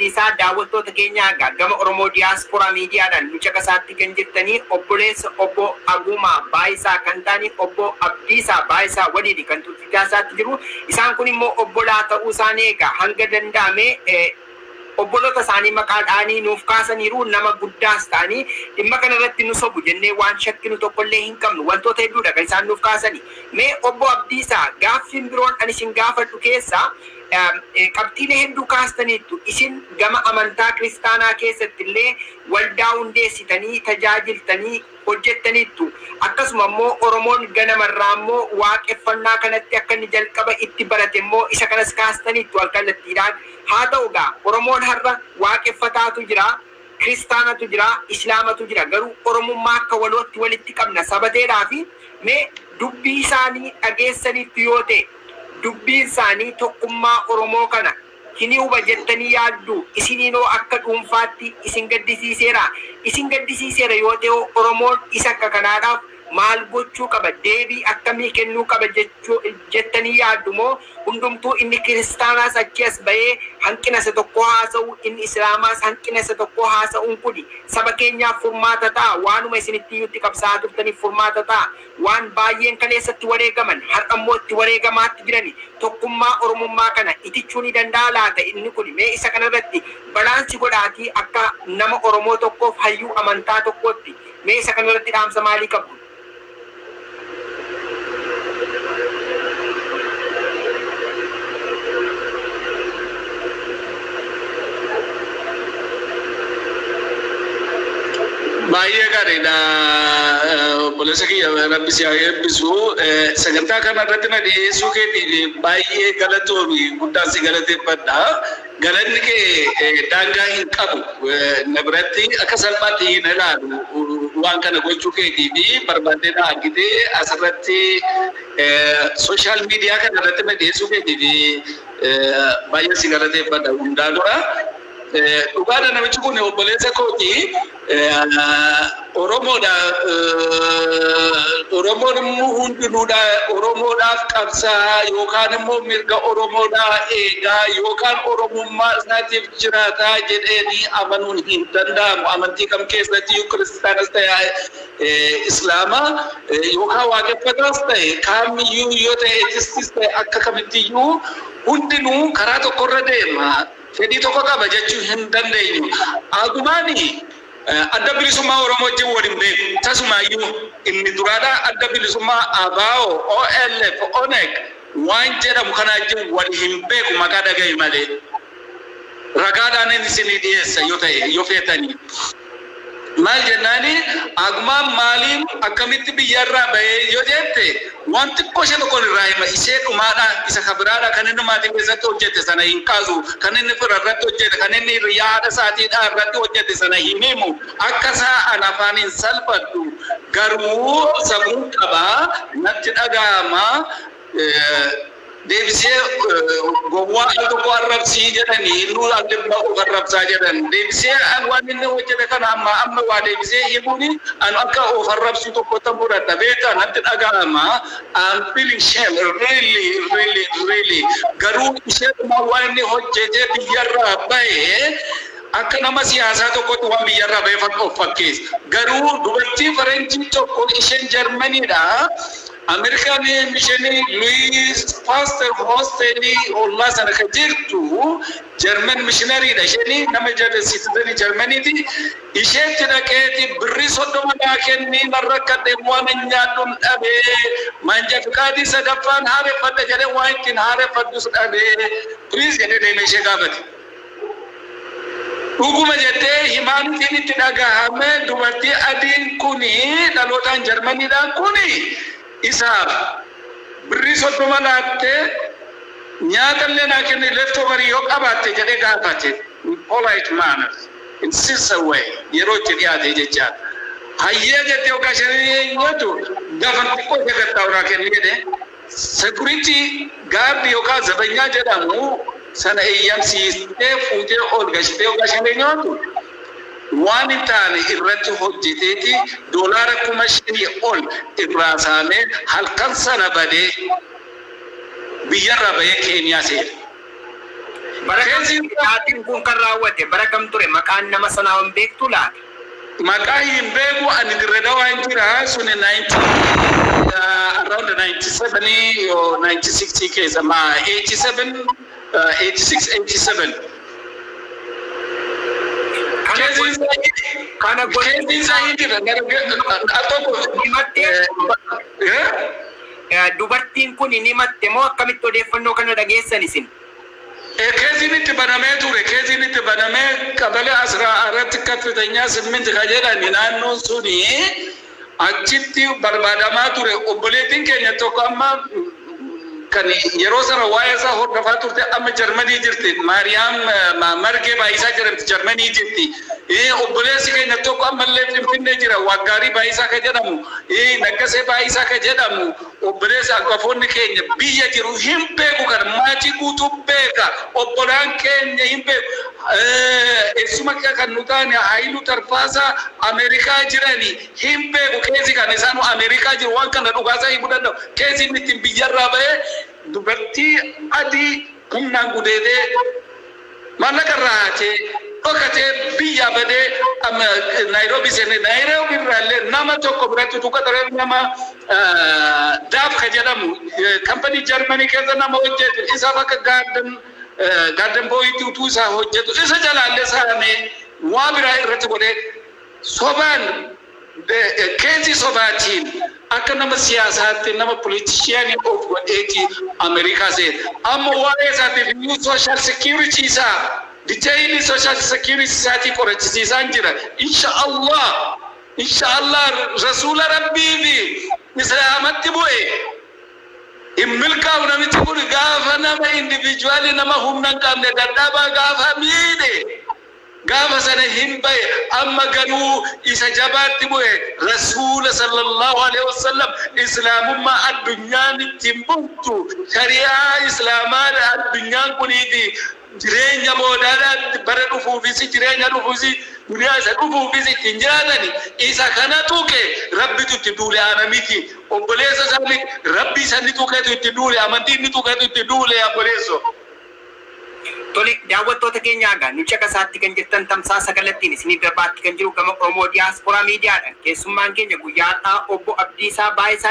Abdiisaa daawwattoota keenya gama Oromoo Diiyaasporaa miidiyaadhaan nucha kasaatti kan jirtanii obboleessa obbo Agumaa Baayisaa kan ta'anii obbo Abdiisaa Baayisaa waliin kan turtiidhaasaatti jiru. Isaan kun immoo obbolaa ta'uu isaanii egaa hanga danda'ame obbolota isaanii maqaadhaanii nuuf kaasaniiru nama guddaas ta'anii dhimma kanarratti nu sobu jennee waan shakkinu tokkollee hin qabnu wantoota hedduudha kan isaan nuuf kaasanii. Mee obbo Abdiisaa gaaffiin biroon ani isin gaafadhu keessaa qabxiilee hedduu kaastaniittu isin gama amantaa kiristaanaa keessatti illee waldaa hundeessitanii tajaajiltanii hojjettaniittu akkasuma immoo Oromoon ganamarraa immoo waaqeffannaa kanatti akka inni jalqaba itti barate immoo isa kanas kaastaniittu alkallattiidhaan haa ta'u gaa Oromoon har'a waaqeffataatu jira kiristaanatu jira islaamatu jira garuu Oromummaa akka walootti walitti qabna sabateedhaa fi mee dubbii isaanii dhageessaniittu yoo ta'e dubbiin isaanii tokkummaa Oromoo kana hin huba jettanii yaaddu isininoo akka dhuunfaatti isin gaddisiiseera yoo ta'u Oromoon isa akka kanaadhaaf maal gochuu qaba deebii akkamii kennuu qaba jettanii yaaddu moo hundumtuu inni kiristaanaas achi as bahee hanqina isa tokko haasa'u inni islaamaas hanqina isa tokko haasa'uun kuni saba keenyaaf furmaata ta'a waanuma isinitti iyyutti qabsaa turtaniif furmaata ta'a waan baay'een kaleessatti wareegaman har'a immoo itti wareegamaatti jirani tokkummaa Oromummaa kana itichuu ni danda'a laata inni kun mee isa kanarratti balaansi godhaatii akka nama Oromoo tokkoof hayyuu amantaa tokkootti mee isa kanarratti dhaamsa maalii qabdu? Baay'ee gaariidha obboleessa kiyya rabbi si haa eebbisu sagantaa kanarratti na dhiyeessuu keetiif baay'ee galatoomi guddaan si galateeffadha galanni kee daangaa hin qabu na biratti akka salphaatti hin ilaalu waan kana gochuu keetii fi barbaadee na argitee asirratti sooshaal miidiyaa kanarratti na dhiyeessuu keetiif baay'ee si galateeffadha hundaa dura. Dhugaadha namichi kun obboleessa kooti Oromoon immoo hundinuudha Oromoodhaaf qabsaa yookaan immoo mirga Oromoodhaa eegaa yookaan Oromummaa isaatiif jiraataa jedhanii amanuun hin danda'amu amantii kam keessatti kiristaanas ta'e islaamaa yookaan waaqeffataas ta'e kaamiyyuu yoo ta'e eetistis ta'e akka kamittiyyuu hundinuu karaa tokkorra deema. Fedhii tokko qaba jechuu hin dandeenyu. Agumaani adda bilisummaa Oromoo wajjin waliin beeku. Tasumaayyuu inni duraadhaa adda bilisummaa ABO, OLF, ONEG waan jedhamu kanaa wajjin waliin hin beeku maqaa dhagahi malee. Ragaadhaan inni isinii dhiyeessa yoo ta'e yoo feetanii. Maal jennaani agumaan maaliin akkamitti biyyarraa bahee yoo jette wanti qoshee tokko irraa hima ishee dhumaadha isa kabiraadha kan inni maatii keessatti hojjette sana hin kaasu kan inni fira irratti hojjette kan inni yaada isaatiidha irratti hojjette sana hin himu akka sa'aan afaaniin salphadhu garuu sammuu qabaa natti dhaga'ama deebisee gowwaa tokko arrabsii jedhanii nu addunyaa of arrabsaa jedhan deebisee waan inni hojjete kana amma waa deebisee himuuni an akka of arrabsuu tokko tambuudhaadha beekaa natti dhaga'ama I'm feeling shame really garuu ishee waan inni hojjete biyyarraa bahee akka nama siyaasaa tokkotti waan biyyarraa bahee of fakkeessa garuu dubartii Faranjii tokko isheen Jarmaniidha American missionary Louis Pasteur Hosteni Allah sana kajirtu German missionary da sheni nama jabe citizen Germany di ishetti dhaqeeti birri soddoma kenni narrakkadhe waan nyaadun dhabe manja fiqaadii sadaffaan haareffadhe jedhe waan ittiin haareffadhus dhabe please jedhe deemee ishee gaafate. Dhuguma jettee himaanitiin itti dhagahame dubartii adiin kuni dhalootaan Jarmaniidhaan kuni isaaf birri soddoma laattee nyaatallee naa kenne leftoverii yoo qabaatte jedhee gaafate polite manners in sincere way yeroo itti dhiyaate jecha hayyee jettee yookaan shanii nyaatu gaafa xiqqoo ishee gattaa'uraa kenne jedhe security guard yookaan zabanyaa jedhamu sana eeyyamsiistee fuutee ol gashitee yookaan shanii nyaatu waan taane irratti hojjeteeti doolaara 5,000 ol irraa saamee halkan sana badee biyyarraa bahee Keeniyaa seene. Barakam kun kan raawwate barakam ture maqaan nama sanaa hin beektu laata? Maqaa hin beeku ani dirree waan jira suni 90 around 97 or 96 keessa ma 87 86 87 kana keessa saayidira atoko dubartiin kun ni matte moo akkamitti odeeffannoo kana dhageessan isin? Keezinitti banamee ture keezinitti banamee qabale asirratti kaffitanya simminti kajedhani naannoon suni achitti barbaadamaa ture obboleettiin keenya tokko amma kan yeroo sana waa'ee isaa hordofaa turte amma Jarmanii jirti Maariyaam Margee Baayisaa jedhamti Jarmanii jirti obboleessi keenya tokko ammallee Finfinnee jira Waggaarii Baayisaa ka jedhamu Naggasee Baayisaa ka jedhamu obboleessi hangafoonni keenya biyya jiru hin beeku kan maatii guutuu beeka obbolaan keenya hin beeku eessuma kan nu taane Haayiluu Tarfaasaa Ameerikaa jirani hin beeku keesi kan isaan Ameerikaa jiru waan kana dhugaasaa himuu danda'u keesi inni ittiin biyyarraa bahee dubartii adii humnaan gudeedee maallaqa irraa haatee dhokatee biyya badee Naayiroobii seene Naayiroobii irraallee nama tokko biratti tuqataree nama daaf ka jedhamu kampanii Jarmanii keessa nama hojjetu isaaf akka gaarden booyitti utuu isaa hojjetu isa jalaallee saamee waa biraa irratti godhee sobaan keesi sobaatiin akka nama siyaasaatti nama politishiyaanii of godheeti Ameerikaa seene amma waa'ee isaatiif new social security isaa detailii social security isaatiif qorachisiisaan jira inshallah rasuula rabbii fi islaamatti bu'e milkaa'u namichi kun gaafa nama individually nama humna hin qabne dadhabaa gaafa miidhe gaafa sana hin bahe amma garuu isa jabaatti bu'e rasuula sallallahu alaihi wasallam islaamummaa addunyaan ittiin bultu shari'aa islaamaa addunyaan kuniiti jireenya boodaadhaan bara dhufuufis jireenya dhufuufis duniyaa isa dhufuufis ittiin jiraatani isa kana tuqe rabbitu itti duule ana miti obboleessa isaanii rabbi isani tuqetu itti duule amantii inni tuqetu itti duule obboleesso. Tole daawwattoota keenyaa egaa nu caqasaatti kan jirtan tamsaasa kallattiin isinii darbaatti kan jiru gama Oromoo Diyaasporaa Miidiyaadhaan keessummaan keenya guyyaa har'aa obbo Abdiisaa Baayisaa